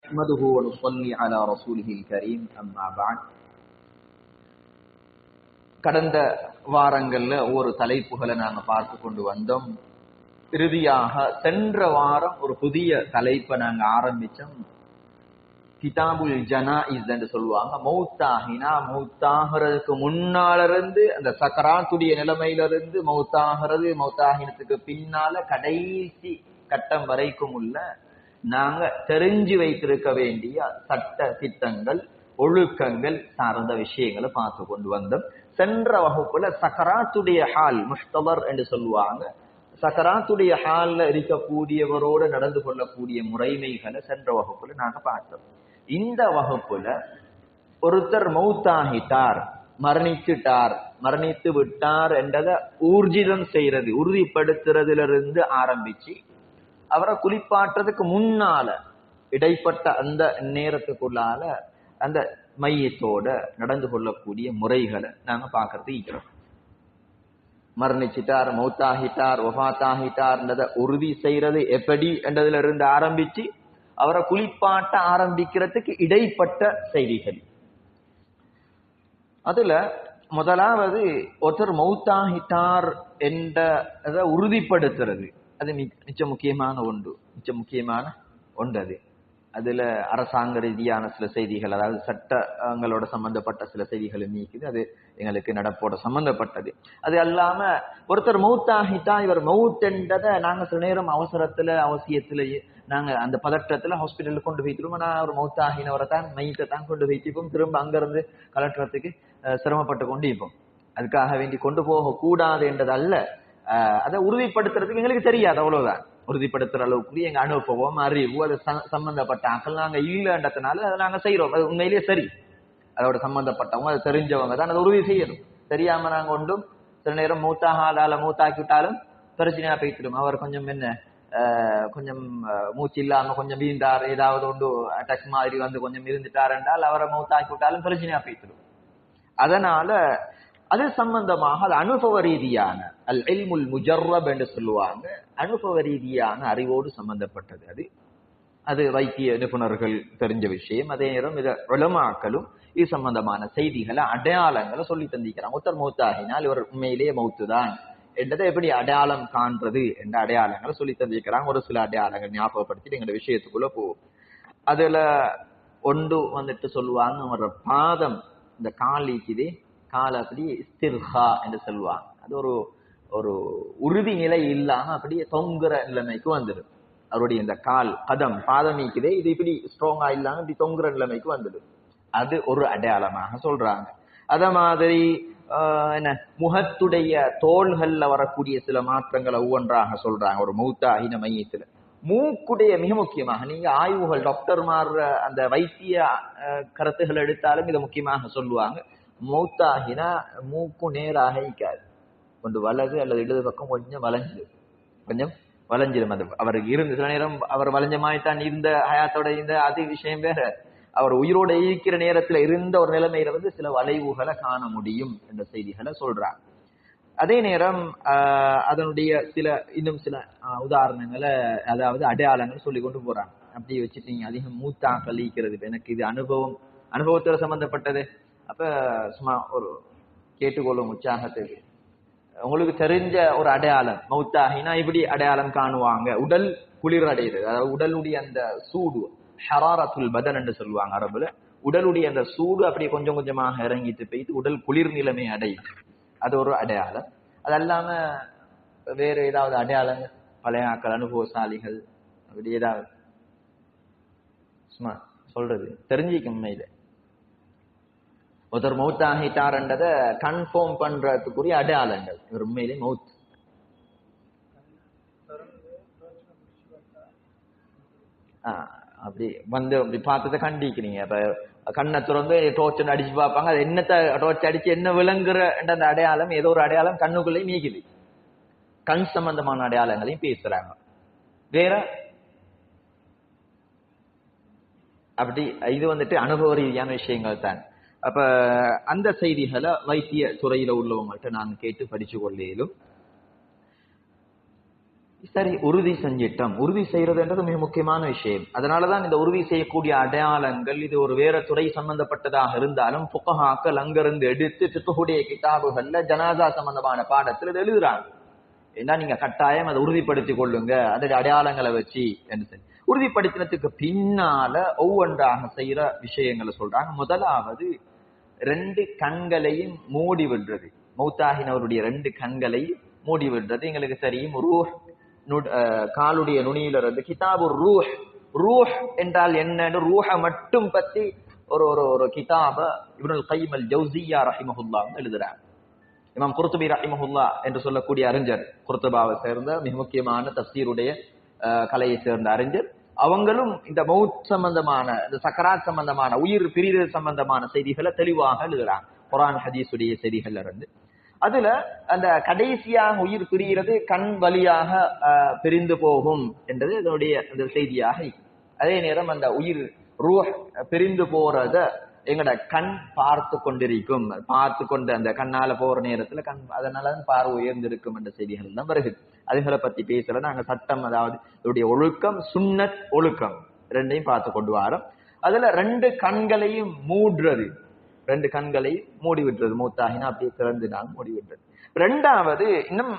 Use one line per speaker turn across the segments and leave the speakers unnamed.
نحمده ونصلي على رسوله الكريم أما بعد. கடந்த வாரங்கள்ல ஒரு தலைப்புகளை நாங்க பார்த்து கொண்டு வந்தோம். இறுதியாக சென்ற வாரம் ஒரு புதிய தலைப்பை நாங்க ஆரம்பிச்சோம். கிதாபுல் ஜனாயிஸ் என்று சொல்லுவாங்க. மௌத்தாகினா மௌத்தாகிறதுக்கு முன்னால இருந்து அந்த சக்கராத்துடைய நிலைமையிலிருந்து மௌத்தாகிறது, மௌத்தாகினத்துக்கு பின்னால கடைசி கட்டம் வரைக்கும் உள்ள நாங்க தெரிஞ்சு வைத்திருக்க வேண்டிய சட்ட திட்டங்கள், ஒழுக்கங்கள் சார்ந்த விஷயங்களை பார்த்து கொண்டு வந்தோம். சென்ற வகுப்புல சக்கராத்துடைய ஹால், முஷ்தபர் என்று சொல்லுவாங்க, சக்கராத்துடைய ஹால்ல இருக்கக்கூடியவரோடு நடந்து கொள்ளக்கூடிய முறைமைகளை சென்ற வகுப்புல நாங்க பார்த்தோம். இந்த வகுப்புல ஒருத்தர் மௌத்தாகிட்டார், மரணிச்சுட்டார், மரணித்து விட்டார் என்றதை ஊர்ஜிதம் செய்யறது, உறுதிப்படுத்துறதுல ஆரம்பிச்சு அவரை குளிப்பாட்டுறதுக்கு முன்னால இடைப்பட்ட அந்த நேரத்துக்குள்ளால அந்த மையத்தோட நடந்து கொள்ளக்கூடிய முறைகளை நாங்க பார்க்கறது இருக்கிறோம். மரணிச்சிட்டார், மௌத்தாகிட்டார், வஃபாத்தாகிட்டார்ன்றதை உறுதி செய்யறது எப்படி என்றதுல இருந்து ஆரம்பிச்சு அவரை குளிப்பாட்ட ஆரம்பிக்கிறதுக்கு இடைப்பட்ட செய்திகள். அதுல முதலாவது ஒருத்தர் மௌத்தாகிட்டார் என்ற உறுதிப்படுத்துறது, அது மிச்ச முக்கியமான ஒன்று. அதுல அரசாங்க ரீதியான சில செய்திகள், அதாவது சட்டங்களோட சம்பந்தப்பட்ட சில செய்திகள் நீக்குது, அது எங்களுக்கு நடப்போட சம்பந்தப்பட்டது. அது அல்லாம ஒருத்தர் மௌத்தாகிட்டா இவர் மவுத் என்றதை நாங்க சில நேரம் அவசியத்திலேயே நாங்க அந்த பதற்றத்துல ஹாஸ்பிட்டலுக்கு கொண்டு போய்த்திருவோம். நான் ஒரு மௌத்தாகினவரை தான், மையத்தை தான் கொண்டு வைத்திப்போம். திரும்ப அங்கிருந்து கலெக்டரத்துக்கு சிரமப்பட்டு கொண்டு இருப்போம். அதுக்காக வேண்டி கொண்டு போக கூடாது என்றது அல்ல. அதை உறுதிப்படுத்துறதுக்கு எங்களுக்கு தெரியாது, அவ்வளவுதான். உறுதிப்படுத்துற அளவுக்கு எங்க அனுபவம், அறிவு, அது சம்பந்தப்பட்ட ஆக்கள் நாங்க இல்லைன்றதுனால அதை நாங்க செய்யறோம். அது உண்மையிலேயே சரி, அதோட சம்பந்தப்பட்டவங்க, அது தெரிஞ்சவங்க தான் அதை உறுதி செய்யணும். தெரியாம நாங்க ஒன்றும் சில நேரம் மூத்தாக்கி விட்டாலும் பிரச்சனையா போய்த்திடும். அவர் கொஞ்சம் கொஞ்சம் மூச்சு இல்லாம கொஞ்சம் வீழ்ந்தார், ஏதாவது ஒன்று அட்டாக் மாதிரி வந்து கொஞ்சம் இருந்துட்டார் என்றால் அவரை மூத்தாக்கி விட்டாலும் பிரச்சனையா போய்த்திடும். அதனால அது சம்பந்தமாக அது அனுபவ ரீதியான அல் இல்முல் முஜர்ரப் என்று சொல்லுவாங்க, அனுபவ ரீதியான அறிவோடு சம்பந்தப்பட்டது. அது வைத்திய நிபுணர்கள் தெரிஞ்ச விஷயம். அதே நேரம் இத உலமாக்களும் இது சம்பந்தமான செய்திகளை, அடையாளங்களை சொல்லி தந்திக்கிறாங்க. ஒருத்தர் மௌத்தாகினால் இவர் உண்மையிலேயே மௌத்துதான் என்றதை எப்படி அடையாளம் காண்றது என்ற அடையாளங்களை சொல்லி தந்திருக்கிறாங்க. ஒரு சில அடையாளங்கள் ஞாபகப்படுத்தி எங்க விஷயத்துக்குள்ள போவோம். அதுல ஒன்று சொல்லுவாங்க, அவரோட பாதம், இந்த காலிக்குதே கால் அப்படியே இஸ்திர்ஹா என்று சொல்லுவாங்க. அது ஒரு உறுதி நிலை இல்லாம அப்படியே தொங்குற நிலைமைக்கு வந்துடும். அவருடைய இந்த கால் பாதம் நீக்குதே, இது இப்படி ஸ்ட்ராங்கா இல்லாம இப்படி தொங்குற நிலைமைக்கு வந்துடும். அது ஒரு அடையாளமாக சொல்றாங்க. அத மாதிரி முகத்துடைய தோள்கள்ல வரக்கூடிய சில மாற்றங்களை ஒவ்வொன்றாக சொல்றாங்க. ஒரு மௌத்தாகின மையத்துல மூக்குடைய மிக முக்கியமாக, நீங்க ஆய்வுகள் டாக்டர்மார் அந்த வைத்திய கருத்துகள் எடுத்தாலும் இதை முக்கியமாக சொல்லுவாங்க. மௌத்தாகினா மூக்கு நேராக இருக்காது, கொஞ்சம் வலது அல்லது இடது பக்கம் கொஞ்சம் வளைஞ்சிடும். அது அவருக்கு இருந்து சில நேரம் அவர் வளைஞ்ச மாதிரி தான் இருந்த ஹயாத்தோட இருந்த அது விஷயம் வேற. அவர் உயிரோட இருக்கிற நேரத்துல இருந்த ஒரு நிலைமையில சில வளைவுகளை காண முடியும் என்ற செய்திகளை சொல்றாங்க. அதே நேரம் அதனுடைய இன்னும் சில உதாரணங்களை, அதாவது அடையாளங்கள் சொல்லி கொண்டு போறாங்க. அப்படி வச்சுட்டு நீங்க அதிகம் மூத்தாக்கள் ஈக்கிறது, எனக்கு இது அனுபவத்தோட சம்பந்தப்பட்டது. அப்ப சும்மா ஒரு கேட்டுக்கொள்ளும் உற்சாகத்துக்கு, உங்களுக்கு தெரிஞ்ச ஒரு அடையாளம், மௌத்தாகினா இப்படி அடையாளம் காணுவாங்க. உடல் குளிர் அடைகிறது, அதாவது உடலுடைய அந்த சூடு, ஹராரத்துல் பதன் என்று சொல்லுவாங்க அரபுல. உடலுடைய அந்த சூடு அப்படியே கொஞ்சம் கொஞ்சமாக இறங்கிட்டு போயிட்டு உடல் குளிர் நிலைமை அடையும். அது ஒரு அடையாளம். அது அல்லாம வேற ஏதாவது அடையாளங்கள், பழைய ஆக்கள், அனுபவசாலிகள், அப்படி ஏதாவது சும்மா சொல்றது தெரிஞ்சிக்கும். உண்மையில ஒருத்தர் மௌத்தாகிட்டார்ன்றதை கன்ஃபார்ம் பண்றதுக்குரிய அடையாளங்கள், இவர் உண்மையிலே மௌத். அப்படி அப்படி பார்த்ததை கண்டிக்கிறீங்க. அப்ப கண்ணை திறந்து டோர்ச் அடிச்சு பார்ப்பாங்க, அது என்னத்தை டோர்ச் அடிச்சு என்ன விளங்குற அந்த அடையாளம், ஏதோ ஒரு அடையாளம் கண்ணுக்குள்ளேயும் நீக்குது. கண் சம்பந்தமான அடையாளங்களையும் பேசுறாங்க. வேற அப்படி இது அனுபவ ரீதியான விஷயங்கள் தான். அப்ப அந்த செய்திகளை வைத்திய துறையில உள்ளவங்கள்ட்ட நான் கேட்டு படிச்சு கொள்ளேலும். சரி, உறுதி செஞ்சிட்டோம். உறுதி செய்யறதுன்றது மிக முக்கியமான விஷயம். அதனாலதான் இந்த உறுதி செய்யக்கூடிய அடையாளங்கள் இது ஒரு வேற துறை சம்பந்தப்பட்டதாக இருந்தாலும் புகஹாக்கள் அங்கிருந்து எடுத்து ஃபிக்ஹுடைய கிதாபுகள்ல ஜனாசா சம்பந்தமான பாடத்தில் இது எழுதுறாங்க. ஏன்னா நீங்க கட்டாயம் அதை உறுதிப்படுத்திக் கொள்ளுங்க அதோட அடையாளங்களை வச்சு என்று சொல்லி உறுதிப்படுத்தினதுக்கு பின்னால ஒவ்வொன்றாக செய்யற விஷயங்களை சொல்றாங்க. முதலாவது 2 கண்களையும் மூடி விடுறது. மௌத்தாகினவருடைய 2 கண்களையும் மூடி விடுறது. எங்களுக்கு தெரியும் ரூஹ் காலுடைய நுனியிலிருந்து கிதாபு ரூஹ். ரூஹ் என்றால் என்னன்னு ரூஹ மட்டும் பத்தி ஒரு ஒரு ஒரு கிதாப இப்னுல் கைம் அல் ஜௌசிய்யா ரஹிமஹுல்லா எழுதுறாங்க. இமாம் குர்துபி ரஹிமஹுல்லா என்று சொல்லக்கூடிய அறிஞர், குர்துபாவை சேர்ந்த மிக முக்கியமான தஃப்சீருடைய கலையை சேர்ந்த அறிஞர், அவங்களும் இந்த மௌத் சம்பந்தமான இந்த சக்கராத் சம்பந்தமான உயிர் பிரிவு சம்பந்தமான செய்திகளை தெளிவாக எழுதுறாங்க. குர்ஆன் ஹதீஸுடைய செய்திகள்ல இருந்து அதுல அந்த கடைசியாக உயிர் பிரிகிறது கண் வழியாக பிரிந்து போகும் என்றது இதனுடைய அந்த செய்தியாக. அதே நேரம் அந்த உயிர் ரூஹ் பிரிந்து போறத எங்கட கண் பார்த்து கொண்டிருக்கும். பார்த்து கொண்டு அந்த கண்ணால போற நேரத்துல கண் அதனாலதான் பார்வை உயர்ந்திருக்கும் என்ற செய்திகள் தான் வருகிறது. அதுகளை பத்தி பேசுற நாங்க சட்டம், அதாவது இதனுடைய ஒழுக்கம் சுன்னத் ஒழுக்கம் ரெண்டையும் பார்த்து கொண்டு வரோம். அதுல 2 கண்களையும் மூடுறது, 2 கண்களையும் மூடி விட்டுறது. மூத்தாகினா அப்படியே திறந்து நாங்க மூடி விட்டுறது. 2வது இன்னும்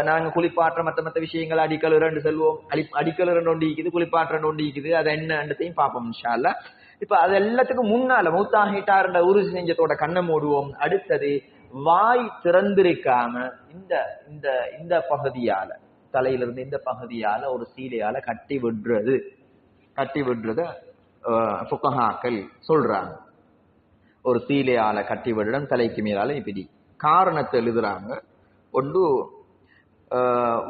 நாங்க குளிப்பாற்ற மற்ற விஷயங்கள் அடிக்கல் 2 செல்வோம். அடிக்கல் 2 ஒண்டிக்குது, குளிப்பாற்ற 2 ஒண்டிக்குது. அதை என்னத்தையும் பார்ப்போம் இன்ஷா அல்லாஹ். இப்ப அது எல்லாத்துக்கும் முன்னால மௌத்தாகிட்டார் உறுதி செஞ்சதோட கண்ணை மூடுவோம். அடுத்தது வாய் திறந்திருக்காம இந்த இந்த இந்த பகுதியால, தலையிலிருந்து இந்த பகுதியால ஒரு சீலையால கட்டி விடுறத ஃபுகஹாக்கள் சொல்றாங்க. ஒரு சீலையால கட்டி விடுறோம் தலைக்கு மேலால இப்படி காரணத்தை எழுதுறாங்க. ஒன்று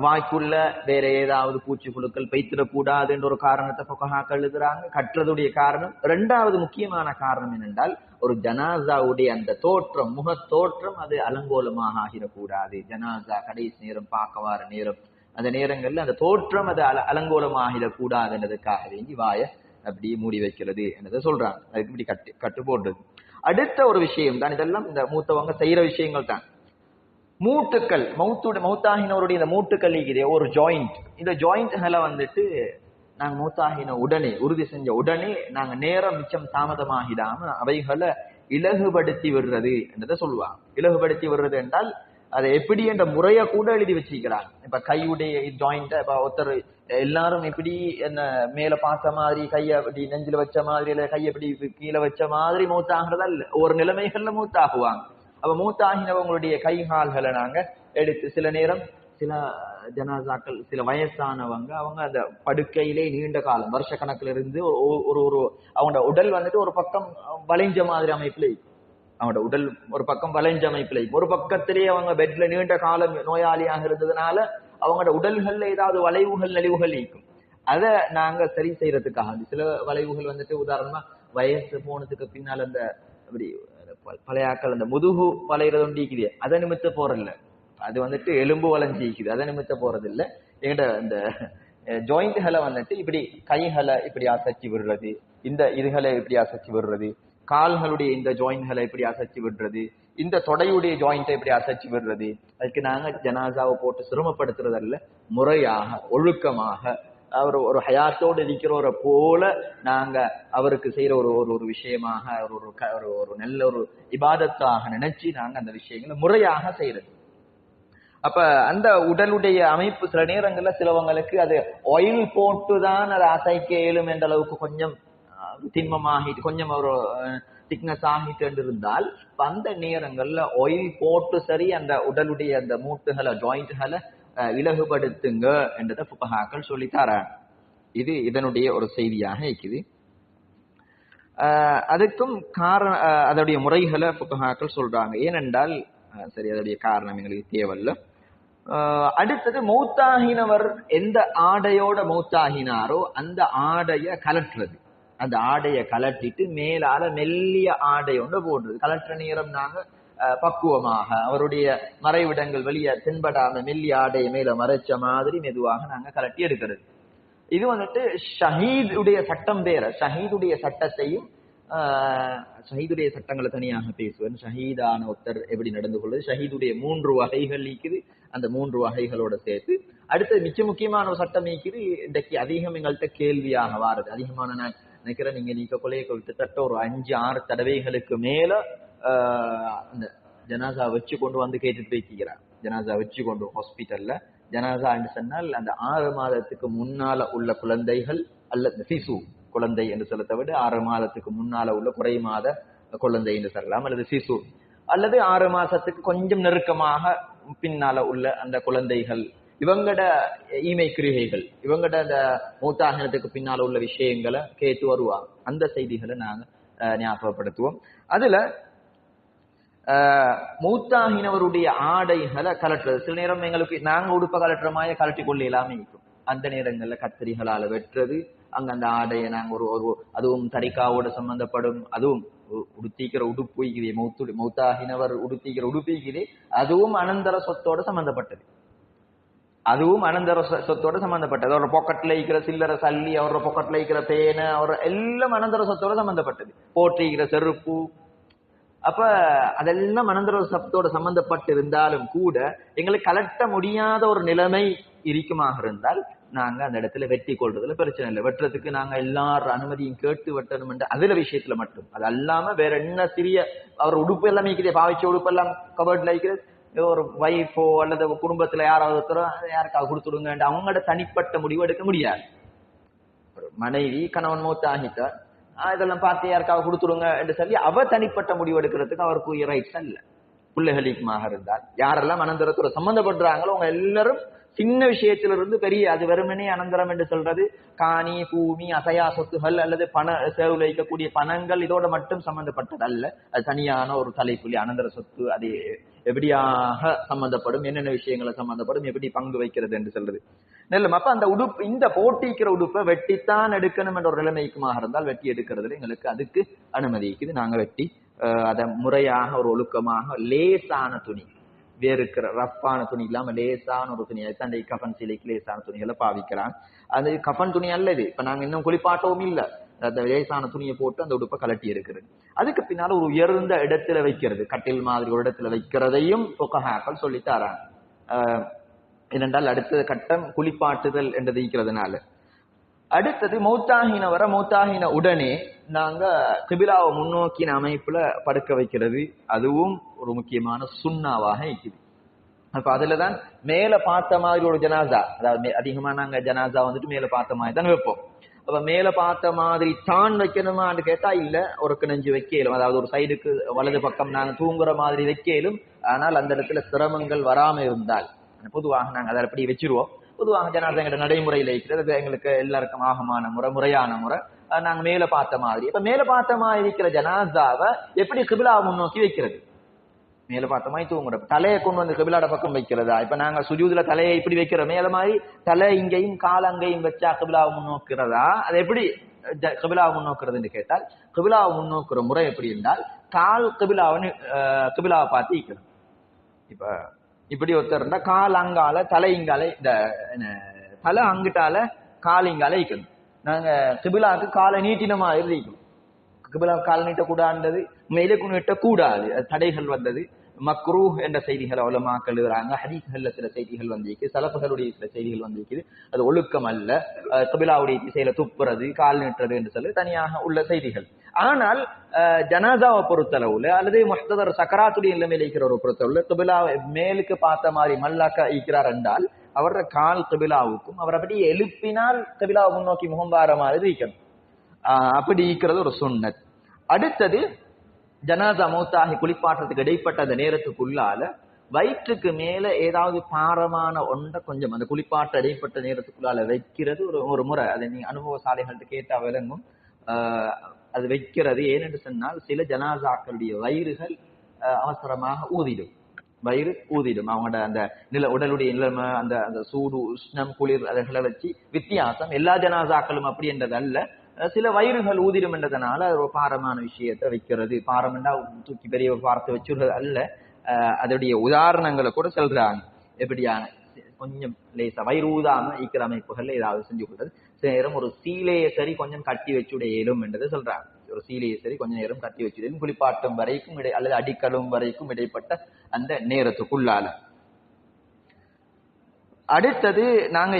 வாய்க்குள்ள வேற ஏதாவது பூச்சி புழுக்கள் பெய்த்திடக்கூடாது என்ற ஒரு காரணத்தை ஃபுகஹாக்கள் எழுதுறாங்க. கட்டுறதுடைய காரணம். 2வது முக்கியமான காரணம் என்னென்றால் ஒரு ஜனாசாவுடைய அந்த தோற்றம், முக தோற்றம் அது அலங்கோலமாக ஆகிடக்கூடாது. ஜனாசா கடைசி நேரம் பார்க்க வர நேரம், அந்த நேரங்கள்ல அந்த தோற்றம் அது அலங்கோலமாக ஆகிடக்கூடாது என்றதுக்காக வேண்டி வாய அப்படியே மூடி வைக்கிறது என்றதை சொல்றாங்க. அதுக்கு இப்படி கட்டு போடுறது. அடுத்த ஒரு விஷயம் தான், இதெல்லாம் இந்த மூத்தவங்க செய்யற விஷயங்கள் தான். மூட்டுக்கள், மௌத்தாகினவருடைய இந்த மூட்டுக்கள் இருக்குது ஒரு ஜாயிண்ட். இந்த ஜாயிண்ட்களை வந்துட்டு நாங்க மௌத்தாகின உடனே உறுதி செஞ்ச உடனே நாங்க நேரம் மிச்சம் தாமதமாகிடாம அவைகளை இலகுபடுத்தி விடுறது என்றதை சொல்லுவாங்க. இலகுபடுத்தி விடுறது என்றால் அதை எப்படி என்ற முறைய கூட எழுதி வச்சிருக்கிறாங்க. இப்ப கையுடைய ஜாயிண்ட இப்ப ஒருத்தர் எல்லாரும் எப்படி என்ன மேல பார்த்த மாதிரி கைய அப்படி நெஞ்சில வச்ச மாதிரி இல்ல கையை எப்படி கீழே வச்ச மாதிரி மூத்தாகிறதா இல்ல, ஒரு நிலைமைகள்ல மூத்தாகுவாங்க. அப்ப மூத்தாகினவங்களுடைய கை கால்களை நாங்க எடுத்து சில நேரம் சில ஜனாசாக்கள் சில வயசானவங்க அவங்க அந்த படுக்கையிலே நீண்ட காலம் வருஷ கணக்குல இருந்து ஒரு ஒரு அவங்களோட உடல் வந்துட்டு ஒரு பக்கம் வளைஞ்ச மாதிரி அமைப்புல, அவங்களோட உடல் ஒரு பக்கம் வளைஞ்ச அமைப்புல, ஒரு பக்கத்திலேயே அவங்க பெட்ல நீண்ட காலம் நோயாளியாக இருந்ததுனால அவங்களோட உடல்கள்ல ஏதாவது வளைவுகள் நெளிவுகள் இருக்கும். அதை நாங்க சரி செய்யறதுக்காக சில வளைவுகள் வந்துட்டு உதாரணமா வயசு போனதுக்கு பின்னால் அந்த அப்படி பழைய ஆக்கள் அந்த முதுகு வளைகிறது ஒண்டிக்குது, அதை நிமித்த போறதில்ல. அது வந்துட்டு எலும்பு வளைஞ்சிக்குது, அதை நிமித்த போறது இல்லை. எங்கட இந்த ஜாயிண்ட்களை வந்துட்டு இப்படி கைகளை இப்படி அசைச்சு விடுறது, இந்த இதுகளை இப்படி அசைச்சு விடுறது, கால்களுடைய இந்த ஜாயிண்ட்களை இப்படி அசைச்சு விடுறது, இந்த தொடையுடைய ஜாயிண்டை இப்படி அசைச்சு விடுறது. அதுக்கு நாங்க ஜனாசாவை போட்டு சிரமப்படுத்துறதல்ல, முறையாக ஒழுக்கமாக அவர் ஒரு ஹயாத்தோடு இருக்கிறவரை போல நாங்க அவருக்கு செய்யற ஒரு ஒரு விஷயமாக ஒரு நல்ல ஒரு இபாதத்தாக நினைச்சு நாங்க அந்த விஷயங்களை முறையாக செய்யறது. அப்ப அந்த உடலுடைய அமைப்பு சில நேரங்கள்ல சிலவங்களுக்கு அது ஆயில் போட்டுதான் அதை அசைக்க இயலும் என்ற அளவுக்கு கொஞ்சம் திண்மமாகிட்டு கொஞ்சம் ஒரு திக்னஸ் ஆகிட்டு இருந்தால் அந்த நேரங்கள்ல ஆயில் போட்டு சரி அந்த உடலுடைய அந்த மூட்டுகளை ஜாயிண்ட்களை இலகுபடுத்துங்க என்றதை ஃபுகஹாக்கள் சொல்லித்தாராங்க. இது இதனுடைய ஒரு செய்தியாக இருக்குது. அதுக்கும் காரணம் அதோடைய முறைகளை ஃபுகஹாக்கள் சொல்றாங்க. ஏனென்றால் சரி அதோடைய காரணம் எங்களுக்கு தேவையில்ல. அடுத்தது மௌத்தாகினவர் எந்த ஆடையோட மௌத்தாகினாரோ அந்த ஆடைய கலட்டுறது. அந்த ஆடையை கலட்டிட்டு மேலால மெல்லிய ஆடையோட போடுறது. கலட்டுற நேரம் நாங்க பக்குவமாக அவருடைய மறைவிடங்கள் வெளியே தென்படாம மெல்லிய ஆடையை மேல மறைச்ச மாதிரி மெதுவாக நாங்க கலட்டி எடுக்கிறது. இது வந்துட்டு ஷஹீதுடைய சட்டம் வேற. ஷஹீதுடைய சட்டத்தையும் ஷஹீதுடைய சட்டங்களை தனியாக பேசுவேன். ஷஹீதான ஒருத்தர் எப்படி நடந்து கொள்வது, ஷஹீதுடைய 3 வகைகள் இருக்குது. அந்த 3 வகைகளோட சேர்த்து அடுத்து மிக முக்கியமான ஒரு சட்டம் இருக்குது இன்றைக்கு அதிகம் எங்கள்கிட்ட கேள்வியாக வாருது. அதிகமான நான் நினைக்கிறேன் நீங்க கொலையை கிட்டத்தட்ட ஒரு 5-6 தடவைகளுக்கு மேல அந்த ஜனாசா வச்சு கொண்டு வந்து கேட்டுட்டு போய்க்கிறார். ஜனாசா வச்சு கொண்டு ஹாஸ்பிட்டல்ல ஜனாசா என்று சொன்னால் அந்த 6 மாதத்துக்கு முன்னால உள்ள குழந்தைகள் அல்லது சிசு குழந்தை என்று சொல்லத்தை விட 6 மாதத்துக்கு முன்னால உள்ள குறை மாத குழந்தை என்று சொல்லலாம், அல்லது சிசு, அல்லது 6 மாசத்துக்கு கொஞ்சம் நெருக்கமாக பின்னால உள்ள அந்த குழந்தைகள், இவங்கட ஈமை கிரிகைகள், இவங்கட அந்த மூத்தாகினத்துக்கு பின்னால உள்ள விஷயங்களை கேட்டு வருவாங்க. அந்த செய்திகளை நாங்க ஞாபகப்படுத்துவோம். அதுல மூத்தாகினவருடைய ஆடைகளை கலட்டுறது. சில நேரம் எங்களுக்கு நாங்க உடுப்ப கலட்டுற மாதிரி கலட்டி கொள்ள இல்லாம இருக்கும். அந்த நேரங்கள்ல கத்திரிகளால வெட்டுறது, அங்க அந்த ஆடையை நாங்க ஒரு அதுவும் தரிக்காவோட சம்பந்தப்படும், அதுவும் உடுத்திக்கிற உடுப்பு மௌத்தாகினவர் உடுத்திக்கிற உடுப்பிக்கிறே, அதுவும் அனந்தர சொத்தோட சம்பந்தப்பட்டது. அதுவும் அனந்தர சொத்தோட சம்பந்தப்பட்டது. அவரோட பாக்கெட்ல இருக்கிற சில்லற சல்லி, அவரோட பாக்கெட்ல இருக்கிற பேனை, அவர் எல்லாம் அனந்தர சொத்தோட சம்பந்தப்பட்டது. போற்றிக்கிற செருப்பு, அப்ப அதெல்லாம் அனந்தர சொத்தோட சம்பந்தப்பட்டு இருந்தாலும் கூட எங்களுக்கு கலட்ட முடியாத ஒரு நிலைமை இருக்குமாக இருந்தால் நாங்க அந்த இடத்துல வெட்டி கொள்றதுல பிரச்சனை இல்லை. வெட்டுறதுக்கு நாங்க எல்லாரும் அனுமதியும் கேட்டு வெட்டணும் என்ற அதுல விஷயத்துல மட்டும். அது அல்லாம வேற என்ன சிறிய அவர் உடுப்பு எல்லாமே இருக்குது, பாவிச்ச உடுப்பு எல்லாம் கபர்ட்ல இருக்கிறது, ஒரு வைஃபோ அல்லது குடும்பத்துல யாராவது யாருக்காக கொடுத்துடுங்க அவங்களோட தனிப்பட்ட முடிவு எடுக்க முடியாது. ஒரு மனைவி கணவன் மூத்தாகிட்டார், இதெல்லாம் பார்த்து யாருக்காக கொடுத்துடுங்க என்று சொல்லி அவ தனிப்பட்ட முடிவு எடுக்கிறதுக்கு அவருக்கு ரைட்ஸ் இல்ல. பிள்ளைகளுக்குமாக இருந்தால் யாரெல்லாம் அனந்தரத்தோட சம்பந்தப்படுறாங்களோ அவங்க எல்லாரும் சின்ன விஷயத்திலிருந்து பெரிய, அது வெறுமனே அனந்தரம் என்று சொல்றது காணி பூமி அசையா சொத்துகள் அல்லது பண சேவில் வைக்கக்கூடிய பணங்கள் இதோட மட்டும் சம்பந்தப்பட்டது அல்ல. அது தனியான ஒரு தலைப்புள்ளி. அனந்தர சொத்து அது எப்படியாக சம்பந்தப்படும், என்னென்ன விஷயங்களை சம்பந்தப்படும், எப்படி பங்கு வைக்கிறது என்று சொல்றது நெல்லும். அப்ப அந்த உடுப்பு, இந்த போட்டிக்கிற உடுப்பை வெட்டித்தான் எடுக்கணும் என்ற ஒரு நிலைமைக்குமாக இருந்தால் வெட்டி எடுக்கிறதுல எங்களுக்கு அதுக்கு அனுமதி இருக்குது. நாங்க வெட்டி அதை முறையாக ஒரு ஒழுக்கமாக லேசான துணி, வேறுக்கிற ரஃப்பான துணி இல்லாம லேசான ஒரு துணி, அந்த கஃபன் சிலைக்கு லேசான துணிகளை பாவிக்கிறான். அந்த கஃபன் துணி அல்ல இது. இப்ப நாங்க இன்னும் குளிப்பாட்டவும் இல்லை, அந்த லேசான துணியை போட்டு அந்த உடுப்பை கலட்டி இருக்கிறது. அதுக்கு பின்னால ஒரு உயர்ந்த இடத்துல வைக்கிறது, கட்டில் மாதிரி ஒரு இடத்துல வைக்கிறதையும் புகஹாக்கள் சொல்லித்தாராங்க. ஏனென்றால் அடுத்த கட்டம் குளிப்பாட்டுதல் என்று இருக்கிறதுனால. அடுத்தது மௌத்தாகின உடனே நாங்க கிபிலாவை முன்னோக்கின அமைப்புல படுக்க வைக்கிறது. அதுவும் ஒரு முக்கியமான சுண்ணாவாக இருக்குது. அப்ப அதுலதான் மேல பார்த்த மாதிரி ஒரு ஜனாசா, அதாவது அதிகமா நாங்க ஜனாசா வந்துட்டு மேல பார்த்த மாதிரி தான் வைப்போம். அப்ப மேல பார்த்த மாதிரி தான் வைக்கணுமான்னு கேட்டா இல்ல, ஒரு நெஞ்சு வைக்கலும், அதாவது ஒரு சைடுக்கு வலது பக்கம் நாங்க தூங்குற மாதிரி வைக்கலும். ஆனால் அந்த இடத்துல சிரமங்கள் வராம இருந்தால் பொதுவாக நாங்க அதை அப்படி வச்சிருவோம். பொதுவாக ஜனாசா எங்க நடைமுறையில இருக்கிறது எங்களுக்கு எல்லாருக்கும் ஆகமான முறை, முறையான முறை. நாங்க மேல பார்த்த மாதிரி, இப்ப மேல பார்த்த மாதிரி இருக்கிற ஜனாசாவை எப்படி கிபிலாவை முன்னோக்கி வைக்கிறது? மேல பார்த்த மாதிரி தூங்குற தலையை கொண்டு வந்து கிபிலாட பக்கம் வைக்கிறதா? இப்ப நாங்க சுஜூதுல தலையை இப்படி வைக்கிறோமே, அது மாதிரி தலை இங்கேயும் கால் அங்கேயும் வச்சா கிபிலாவை முன்னோக்கிறதா? அது எப்படி கிபிலாவை முன்னோக்குறதுன்னு கேட்டால், கிபிலாவை முன்னோக்குற முறை எப்படி என்றால், கால் கிபிலாவை பார்த்து வைக்கணும். இப்ப இப்படி ஒருத்தர் இருந்தா கால் அங்கால தலை இங்கால, இந்த தலை அங்கிட்டால கால் இங்கால வைக்கணும். நாங்க கிபிலாவுக்கு காலை நீட்டின மாதிரி இருக்கணும். கிபிலாவுக்கு கால் நீட்டக்கூடாது, மேலுக்கு நீட்டக்கூடாது, தடைகள் வந்தது. மக்ரூ என்ற செய்திகளை உலமாக்கள் எழுதுறாங்க. ஹதீஸ்கள்ல சில செய்திகள் வந்திருக்குது, சலப்புகளுடைய சில செய்திகள் வந்திருக்குது. அது ஒழுக்கம் அல்ல, கிபிலாவுடைய திசையில துப்புறது, கால் நீட்டுறது என்று சொல்லி தனியாக உள்ள செய்திகள். ஆனால் ஜனாசாவை பொறுத்தளவுல அல்லது முஹ்ததர் சக்கராத்துடைய நிலைமையில இருக்கிற ஒரு பொறுத்தளவுல கிபிலா மேலுக்கு பார்த்த மாதிரி மல்லாக்க இருக்கிறார் என்றால் அவரோட கால் கிபிலாவுக்கும் அவர் அப்படி எழுப்பினால் கிபிலாவை முன்னோக்கி முகம்பார மாதிரி இருக்கணும். அப்படி இருக்கிறது ஒரு சுன்னத். அடுத்தது ஜனாசா மௌத்தாகி குளிப்பாட்டத்துக்கு இடைப்பட்ட அந்த நேரத்துக்குள்ளால வயிற்றுக்கு மேல ஏதாவது பாரமான ஒன்றை கொஞ்சம் அந்த குளிப்பாட்ட இடைப்பட்ட நேரத்துக்குள்ளால வைக்கிறது ஒரு முறை. அதை நீங்க அனுபவசாலிகள்கிட்ட கேட்டா விளங்கும். அது வைக்கிறது ஏனென்று சொன்னால் சில ஜனாசாக்களுடைய வயிறுகள் அவசரமாக ஊதிடும், வயிறு ஊதிடும். அவங்களோட அந்த உடலுடைய நிலைமை, அந்த சூடு உஷ்ணம் குளிர் அதுகளை வச்சு வித்தியாசம். எல்லா ஜனாசாக்களும் அப்படி என்றது அல்ல, சில வயிறுகள் ஊதிடும் என்றதுனால ஒரு பாரமான விஷயத்தை வைக்கிறது. பாரம் என்றா தூக்கி பெரிய பாரத்தை வச்சுடுறது அல்ல. அதோடைய உதாரணங்களை கூட சொல்றாங்க. எப்படியான கொஞ்சம் லேசா வயிறு ஊதாம ஈக்கிற அமைப்புகள் ஏதாவது செஞ்சு கொடுத்தது. சில நேரம் ஒரு சீலையை சரி கொஞ்சம் கட்டி வச்சுடையலும் என்றதை சொல்றாங்க. ஒரு சீலையை சரி கொஞ்ச நேரம் கட்டி வச்சுடையும் குளிப்பாட்டும் வரைக்கும் அல்லது அடிக்கலும் வரைக்கும் இடைப்பட்ட அந்த நேரத்துக்குள்ளால. அடுத்தது நாங்க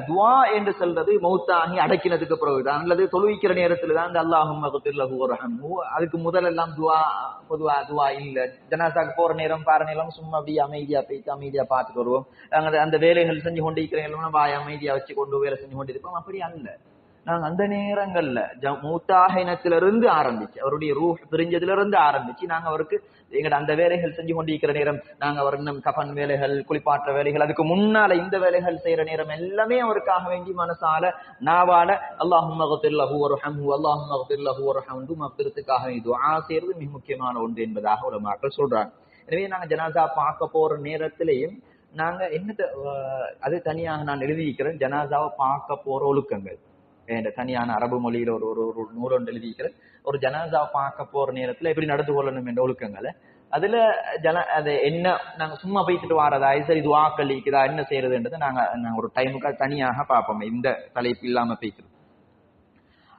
துவா என்று சொல்றது மௌத்தாகி அடக்கினதுக்கு பிறகுதான், அல்லது தொழுவிக்கிற நேரத்துல தான் இந்த அல்லாஹும்ம குஃபிர் லஹு வர்ஹம்ஹு. அதுக்கு முதலெல்லாம் பொதுவா துவா இல்ல. ஜனாசாக்கு போற நேரம் பார நேரம் சும்மா அப்படியே அமைதியா போயிட்டு அமைதியா பார்த்துட்டு வருவோம். நாங்க அந்த வேலைகள் செஞ்சு கொண்டு இருக்கிறவங்களும் வாய் அமைதியா வச்சு கொண்டு வேலை செஞ்சு கொண்டு இருப்போம். அப்படி அல்ல. நாங்க அந்த நேரங்கள்ல மூத்தாகினத்திலிருந்து ஆரம்பிச்சு, அவருடைய ரூஹ் பிரிஞ்சதுல இருந்து ஆரம்பிச்சு நாங்க அவருக்கு எங்கட அந்த வேலைகள் செஞ்சு கொண்டிருக்கிற நேரம், நாங்க அவர் இன்னும் கஃன் வேலைகள், குளிப்பாற்ற வேலைகள், அதுக்கு முன்னால இந்த வேலைகள் செய்யற நேரம் எல்லாமே அவருக்காக வேண்டி மனசால நாவால அல்லாஹும்ம குஃபிர் லஹு வர்ஹம்ஹு அல்லாஹும்ம குஃபிர் லஹு வர்ஹம்ஹு மக்ஃபிரத்துக்காக வேண்டி துஆ செய்யறது மிக முக்கியமான ஒன்று என்பதாக உலமாக்கள் சொல்றாங்க. எனவே நாங்க ஜனாசா பார்க்க போற நேரத்திலையும் நாங்க என்ன அது தனியாக நான் எழுதியிருக்கிறேன், ஜனாசாவை பார்க்க போற ஒழுக்கங்கள் தனியான அரபு மொழியில ஒரு நூலொன்று எழுதியிருக்கிறேன். ஒரு ஜனாசாவை பார்க்க போற நேரத்துல எப்படி நடந்து கொள்ளணும் என்ற ஒழுக்கங்களை அதுல அது என்ன நாங்க சும்மா போய்த்துட்டு வாரதா, சரி இது வாக்களிக்குதா, என்ன செய்யறதுன்றது நாங்க ஒரு டைமுக்கு தனியாக பார்ப்போம், இந்த தலைப்பு இல்லாம போய்க்கிறோம்.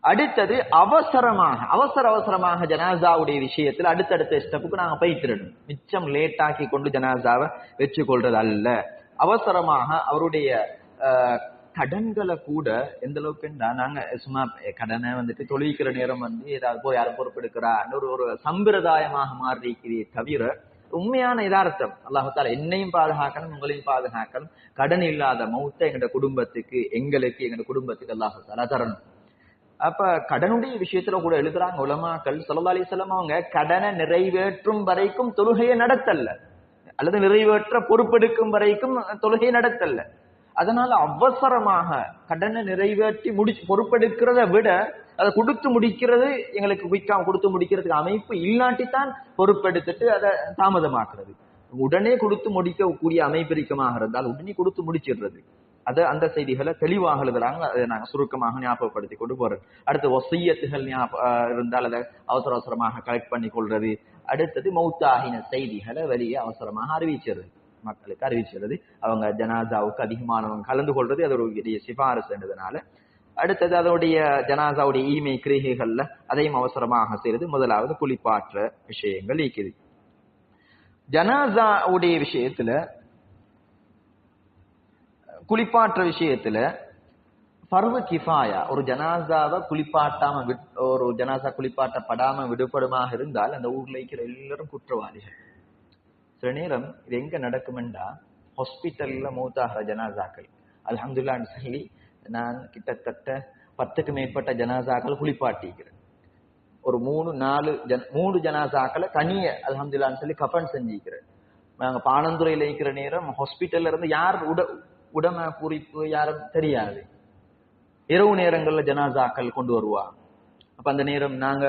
அடுத்தது அவசரமாக ஜனாசாவுடைய விஷயத்துல அடுத்தடுத்த ஸ்டெப்புக்கு நாங்க போய்த்திடணும். மிச்சம் லேட் ஆக்கி கொண்டு ஜனாசாவை வச்சு கொள்றது அல்ல. அவசரமாக அவருடைய கடன்களை கூட எந்த அளவுக்குன்னா, நாங்க சும்மா கடனை தொழிக்கிற நேரம் ஏதாவது போய் யாரும் பொறுப்பெடுக்கிறா ஒரு சம்பிரதாயமாக மாறிக்கிறதே தவிர உண்மையான யதார்த்தம் அல்லாஹ் என்னையும் பாதுகாக்கணும், உங்களையும் பாதுகாக்கணும். கடன் இல்லாத மௌத்தை எங்க குடும்பத்துக்கு அல்லாஹ் தரணும். அப்ப கடனுடைய விஷயத்துல கூட எழுதுறாங்க உலமாக்கள், ஸல்லல்லாஹு அலைஹி வஸல்லம் அவங்க கடனை நிறைவேற்றும் வரைக்கும் தொழுகையை நடத்தல்ல, அல்லது நிறைவேற்ற பொறுப்பெடுக்கும் வரைக்கும் தொழுகையை நடத்தல்ல. அதனால அவசரமாக கடனை நிறைவேற்றி பொறுப்பெடுக்கிறத விட அதை கொடுத்து முடிக்கிறது எங்களுக்கு கொடுத்து முடிக்கிறதுக்கு அமைப்பு இல்லாட்டித்தான் பொறுப்பெடுத்துட்டு அதை தாமதமாக்குறது. உடனே கொடுத்து முடிக்கக்கூடிய அமைப்பிரிக்கமாக இருந்தால் உடனே கொடுத்து முடிச்சிடுறது. அந்த செய்திகளை தெளிவாக எழுதுறாங்க. அதை நாங்க சுருக்கமாக ஞாபகப்படுத்தி கொண்டு போறோம். அடுத்து வசியத்துகள் இருந்தால் அதை அவசரமாக கலெக்ட் பண்ணி கொள்றது. அடுத்தது மௌத்தாகின செய்திகளை வெளியே அவசரமாக அறிவிச்சிடுறது, மக்களுக்கு அறிவிச்சிடுறது. அவங்க ஜனாசாவுக்கு அதிகமானவங்க கலந்து கொள்றது அதோடைய சிபாரிசு என்றதுனால. அடுத்தது அதோடைய ஜனாசாவுடைய ஈமை கிரிகைகள்ல அதையும் அவசரமாக செய்யறது. முதலாவது குளிப்பாற்ற விஷயங்கள் இருக்குது. ஜனாசாவுடைய விஷயத்துல குளிப்பாற்ற விஷயத்துல ஃபர்து கிஃபாயா, ஒரு ஜனாசாவை ஒரு ஜனாசா குளிப்பாட்டப்படாம விடுபடுமாக இருந்தால் அந்த ஊர்ல இருக்கிற எல்லாரும் குற்றவாளிகள். சில நேரம் இது எங்க நடக்குமெண்டா, ஹாஸ்பிட்டல்ல மூத்தாகிற ஜனாசாக்கள் அல்ஹம்துலில்லாஹ்னு சொல்லி நான் கிட்டத்தட்ட 10க்கு மேற்பட்ட ஜனாசாக்கள் குளிப்பாட்டிக்கிறேன். ஒரு 3 ஜனாசாக்களை தனிய அல்ஹம்துலில்லாஹ்னு சொல்லி கஃன் செஞ்சிக்கிறேன். நாங்க பாணந்துறையில இருக்கிற நேரம் ஹாஸ்பிட்டல்ல இருந்து யார் உடமை குறிப்பு யாரும் தெரியாது. இரவு நேரங்கள்ல ஜனாசாக்கள் கொண்டு வருவா. அப்ப அந்த நேரம் நாங்க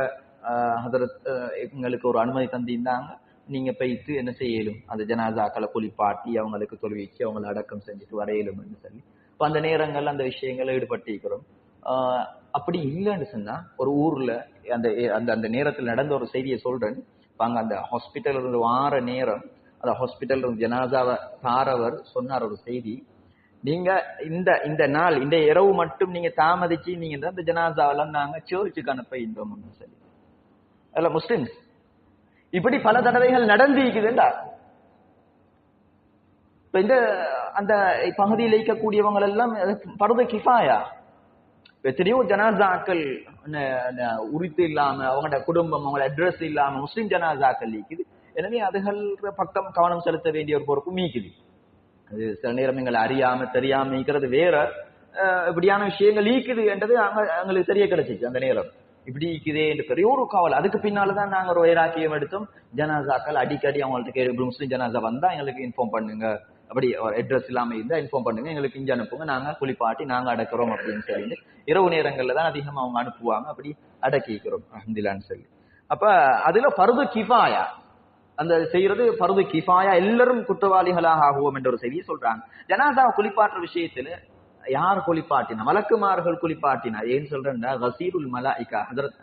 எங்களுக்கு ஒரு அனுமதி தந்திருந்தாங்க, நீங்க போயிட்டு என்ன செய்யலும் அந்த ஜனாசாக்களை குளிப்பாட்டி அவங்களுக்கு தொழுவிச்சு அவங்களை அடக்கம் செஞ்சுட்டு வரையலும் சொல்லி இப்ப அந்த நேரங்கள்ல அந்த விஷயங்களை ஈடுபட்டிருக்கிறோம். அப்படி இல்லைன்னு சொன்னா ஒரு ஊர்ல அந்த நேரத்தில் நடந்த ஒரு செய்தியை சொல்றேன். அங்க அந்த ஹாஸ்பிட்டல் இருந்து வார நேரம் அந்த ஹாஸ்பிட்டல் இருந்து ஜனாசாவை தாரவர் சொன்னார் ஒரு செய்தி, நீங்க இந்த நாள் இந்த இரவு மட்டும் நீங்க தாமதிச்சு நீங்க அந்த ஜனாசாவெல்லாம் நாங்க சர்ச்சுக்கு அனுப்பிட்டோம் சொல்லி. அதுல முஸ்லிம்ஸ் இப்படி பல தடவைகள் நடந்திருக்குதுண்டா. இப்ப அந்த பகுதியில் இருக்கக்கூடியவங்க எல்லாம் ஃபர்து கிஃபாயா. எத்தனையோ ஜனாசாக்கள் உரித்து இல்லாம அவங்களோட குடும்பம் அவங்களோட அட்ரஸ் இல்லாம முஸ்லிம் ஜனாசாக்கள் இருக்குது. எனவே அதுகள் பக்கம் கவனம் செலுத்த வேண்டிய ஒரு பொறுப்பு மீக்குது. அது சில நேரம் எங்களை அறியாம தெரியாம இருக்கிறது வேற, இப்படியான விஷயங்கள் ஈக்குது என்றது எங்களுக்கு தெரிய கிடைச்சிச்சு. அந்த நேரம் இப்படி இருக்குதே என்று பெரிய ஒரு காவல். அதுக்கு பின்னால்தான் நாங்க ஒரு வைராக்கியம் எடுத்தோம். ஜனாசாக்கள் அடிக்கடி அவங்கள்ட்ட முஸ்லிம் ஜனாசா வந்தா எங்களுக்கு இன்ஃபார்ம் பண்ணுங்க, அப்படி அட்ரஸ் இல்லாம இருந்தா இன்ஃபார்ம் பண்ணுங்க, எங்களுக்கு இங்க அனுப்புங்க, நாங்க குளிப்பாட்டி நாங்க அடக்கிறோம் அப்படின்னு சொல்லி இரவு நேரங்கள்ல தான் அதிகமா அவங்க அனுப்புவாங்க. அப்படி அடக்கிக்கிறோம் அல்ஹம்துலில்லாஹ்னு சொல்லி. அப்ப அதுல ஃபர்து கிஃபாயா அந்த செய்யறது ஃபர்து கிஃபாயா, எல்லாரும் குற்றவாளிகளாக ஆகுவோம் என்ற ஒரு செய்தியை சொல்றாங்க. ஜனாசாவை குளிப்பாற்ற விஷயத்துல யார் குளிப்பாட்டினா, மலக்குமார்கள் குளிப்பாட்டினா. ஏன் சொல்றேன்னா கஸீருல் மலாயிகா ஹஜ்ரத்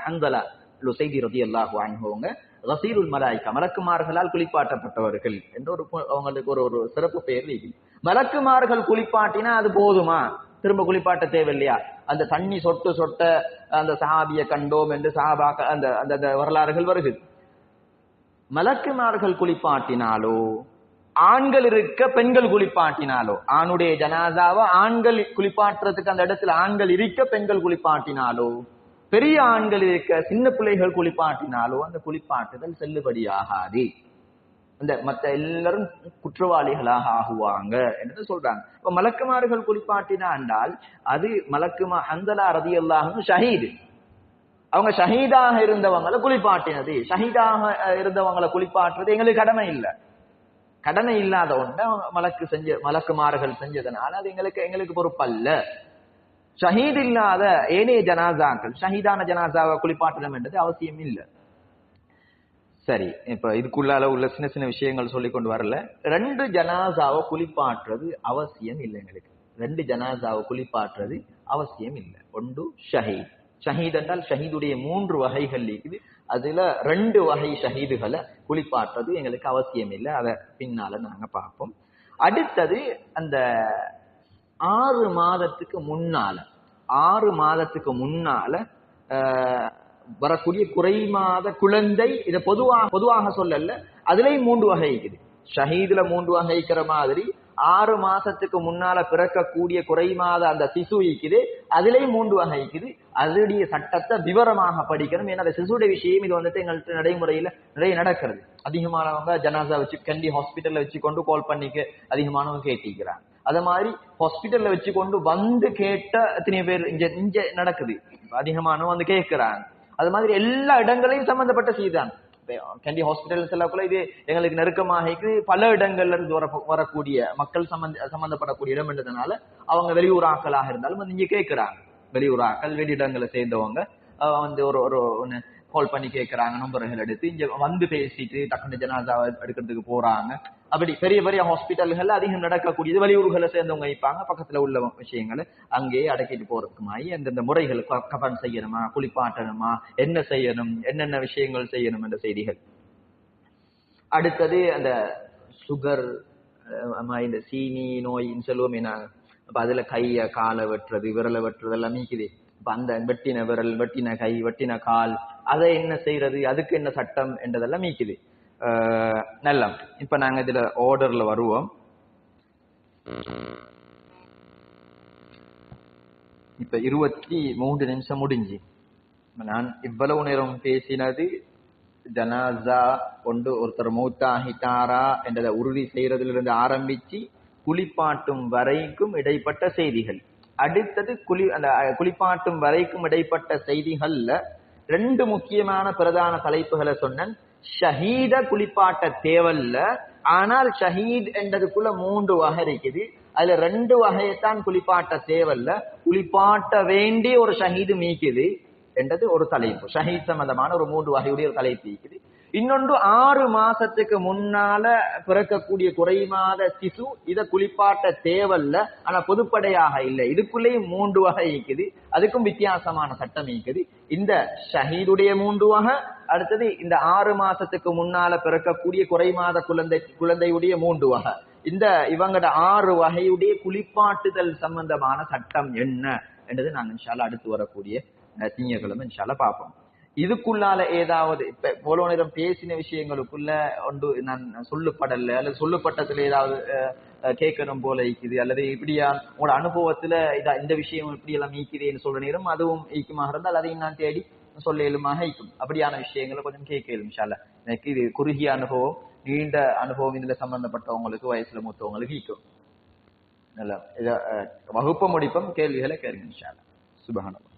ஹன்ஸலா லுஸைதி ரலியல்லாஹு அன்ஹுங்க கஸீருல் மலாயிகா மலக்குமார்களால் குளிப்பாட்டப்பட்டவர்கள் என்ற அவங்களுக்கு ஒரு சிறப்பு பெயர் இருக்கு. மலக்குமார்கள் குளிப்பாட்டினா அது போதுமா, திரும்ப குளிப்பாட்ட தேவையில்லையா? அந்த தண்ணி சொட்ட அந்த சஹாபிய கண்டோம் என்று சஹாபாக்கள் அந்த வரலாறுகள் வருகிறது. மலக்குமார்கள் குளிப்பாட்டினாலோ ஆண்கள் இருக்க பெண்கள் குளிப்பாட்டினாலோ, ஆணுடைய ஜனாசாவை ஆண்கள் குளிப்பாட்டுறதுக்கு அந்த இடத்துல ஆண்கள் இருக்க பெண்கள் குளிப்பாட்டினாலோ, பெரிய ஆண்கள் இருக்க சின்ன பிள்ளைகள் குளிப்பாட்டினாலோ அந்த குளிப்பாட்டுதல் செல்லுபடியாகாது. அந்த மற்ற எல்லாரும் குற்றவாளிகளாக ஆகுவாங்க என்று சொல்றாங்க. இப்ப மலக்குமார்கள் குளிப்பாட்டினா என்றால் அது ஹன்சலா ரலியல்லாஹு ஷஹீது, அவங்க ஷஹீதாக இருந்தவங்களை குளிப்பாட்டினது. ஷஹீதாக இருந்தவங்களை குளிப்பாட்டுறது எங்களுக்கு கடமை இல்லை. கடமை இல்லாத ஒன்றை மலக்குமார்கள் செஞ்சதுனால அது எங்களுக்கு பொறுப்பல்ல. ஷஹீத் இல்லாத ஏனைய ஜனாசாக்கள் ஷஹீதான ஜனாசாவை குளிப்பாட்டணும் என்றது அவசியம் இல்லை. சரி, இப்ப இதுக்குள்ளால உள்ள சின்ன சின்ன விஷயங்கள் சொல்லி கொண்டு வரல. 2 ஜனாசாவை குளிப்பாட்டுறது அவசியம் இல்லை எங்களுக்கு. 2 ஜனாசாவை குளிப்பாட்டுறது அவசியம் இல்லை. ஒன்று ஷஹீத். ஷஹீத் என்றால் ஷஹீதுடைய 3 வகைகள் இருக்குது. அதுல 2 வகை ஷஹீதுகளை குளிப்பாட்டுறது எங்களுக்கு அவசியம் இல்லை. அதை பின்னால நாங்க பார்ப்போம். அடுத்தது அந்த 6 மாதத்துக்கு முன்னால வரக்கூடிய குறைமாத குழந்தை, இதை பொதுவாக சொல்லல, அதுலயும் 3 வகை இருக்குது. ஷஹீதுல 3 வகை இருக்கிற மாதிரி 6 மாசத்துக்கு முன்னால பிறக்கக்கூடிய குறைமாத அந்த சிசு இருக்குது, அதுலயும் 3 வகை இருக்குது. அதனுடைய சட்டத்தை விவரமாக படிக்கணும். ஏன்னா சிசுடைய விஷயம் இது வந்துட்டு எங்கள்கிட்ட நடைமுறையில நிறைய நடக்கிறது. அதிகமானவங்க ஜனாசா வச்சு கண்டி ஹாஸ்பிட்டல்ல வச்சு கொண்டு கால் பண்ணிக்க அதிகமானவங்க கேட்டிக்கிறாங்க. அதே மாதிரி ஹாஸ்பிட்டல்ல வச்சு கொண்டு வந்து கேட்ட எத்தனை பேர் இங்க நடக்குது, அதிகமானவங்க வந்து கேட்கிறாங்க. அது மாதிரி எல்லா இடங்களையும் சம்பந்தப்பட்ட செய்தான். கேண்டி ஹாஸ்பிட்டல் செல்லக்குள்ள இது எங்களுக்கு நெருக்கமாக பல இடங்கள்ல இருந்து வரக்கூடிய மக்கள் சம்பந்தப்படக்கூடிய இடம் என்றதுனால அவங்க வெளியூர் ஆக்களாக இருந்தாலும் வந்து இங்க கேட்கிறாங்க. வெளியூர் ஆக்கள் வெளியிடங்களை சேர்ந்தவங்க வந்து ஒரு கால் பண்ணி கேட்கிறாங்க, நம்பர்கள் எடுத்து இங்க வந்து பேசிட்டு டக்குனு ஜனாசாவை எடுக்கிறதுக்கு போறாங்க. அப்படி பெரிய பெரிய ஹாஸ்பிட்டல்கள் அதிகம் நடக்கக்கூடியது. வெளியூர்களை சேர்ந்தவங்க வைப்பாங்க, பக்கத்துல உள்ள விஷயங்களை அங்கேயே அடக்கிட்டு போறதுக்குமாயி எந்தெந்த முறைகள் கஃன் செய்யணுமா, குளிப்பாட்டணுமா, என்ன செய்யணும், என்னென்ன விஷயங்கள் செய்யணும் என்ற செய்திகள். அடுத்தது அந்த சுகர், இந்த சீனி நோயின்னு சொல்லுவோம். அப்ப அதுல கைய காலை வெட்டுறது, விரலை வெட்டுறது எல்லாம் நீக்குது. இப்ப அந்த வெட்டின விரல், வெட்டின கை, வெட்டின கால், அதை என்ன செய்யறது, அதுக்கு என்ன சட்டம் என்றதெல்லாம் நீக்குது. நல்லா, இப்ப நாங்க இதுல ஆர்டர்ல வருவோம். இப்ப 23 நிமிஷம் முடிஞ்சு. நான் இவ்வளவு நேரம் பேசினது ஜனாசா கொண்டு ஒருத்தர் மௌத்தாகிட்டாரா என்றதை உறுதி செய்யறதுல இருந்து ஆரம்பிச்சு குளிப்பாட்டும் வரைக்கும் இடைப்பட்ட செய்திகள். அடுத்தது அந்த குளிப்பாட்டும் வரைக்கும் இடைப்பட்ட செய்திகள்ல 2 முக்கியமான பிரதான தலைப்புகளை சொன்னேன். ஷஹீத குளிப்பாட்ட தேவல்ல, ஆனால் ஷஹீத் என்றதுக்குள்ள 3 வகை இருக்குது. அதுல 2 வகையைத்தான் குளிப்பாட்ட தேவல்ல, குளிப்பாட்ட வேண்டிய ஒரு ஷஹீது மீக்குது என்றது ஒரு தலைப்பு. ஷஹீத் சம்பந்தமான ஒரு 3 வகையுடைய ஒரு தலைப்பு இருக்குது. இன்னொன்று 6 மாசத்துக்கு முன்னால பிறக்கக்கூடிய குறைமாத சிசு, இத குளிப்பாட்ட தேவல்ல, ஆனா பொதுப்படையாக இல்லை. இதுக்குள்ளேயும் 3 வகை இருக்குது. அதுக்கும் வித்தியாசமான சட்டம் இருக்குது. இந்த ஷஹீதுடைய 3 வகை, அடுத்தது இந்த 6 மாசத்துக்கு முன்னால பிறக்கக்கூடிய குறைமாத குழந்தையுடைய 3 வகை. இந்த இவங்கட 6 வகையுடைய குளிப்பாட்டுதல் சம்பந்தமான சட்டம் என்ன என்றது நாங்க இன்ஷால்லா அடுத்து வரக்கூடிய திங்கட்கிழமை இன்ஷால்லா பார்ப்போம். இதுக்குள்ளால ஏதாவது இப்ப போலோ நேரம் பேசின விஷயங்களுக்குள்ள ஒன்று நான் சொல்லப்படல அல்லது சொல்லப்பட்டதுல ஏதாவது கேட்கணும் போல இருக்குது, அல்லது இப்படியா உங்களோட அனுபவத்துல இந்த விஷயம் இப்படி எல்லாம் ஈக்குதேன்னு சொல்ற நேரம் அதுவும் ஈக்குமாக இருந்தால் அதையும் நான் தேடி சொல்ல இயலுமாக ஈக்கும். அப்படியான விஷயங்களை கொஞ்சம் கேட்க இயலும் இன்ஷா அல்லாஹ். எனக்கு இது குறுகிய அனுபவம், நீண்ட அனுபவம் இதுல சம்பந்தப்பட்டவங்களுக்கு, வயசுல மூத்தவங்களுக்கு ஈக்கும். நல்ல வகுப்ப முடிப்போம், கேள்விகளை கேளுங்க இன்ஷா அல்லாஹ். சுப்ஹானல்லாஹ்.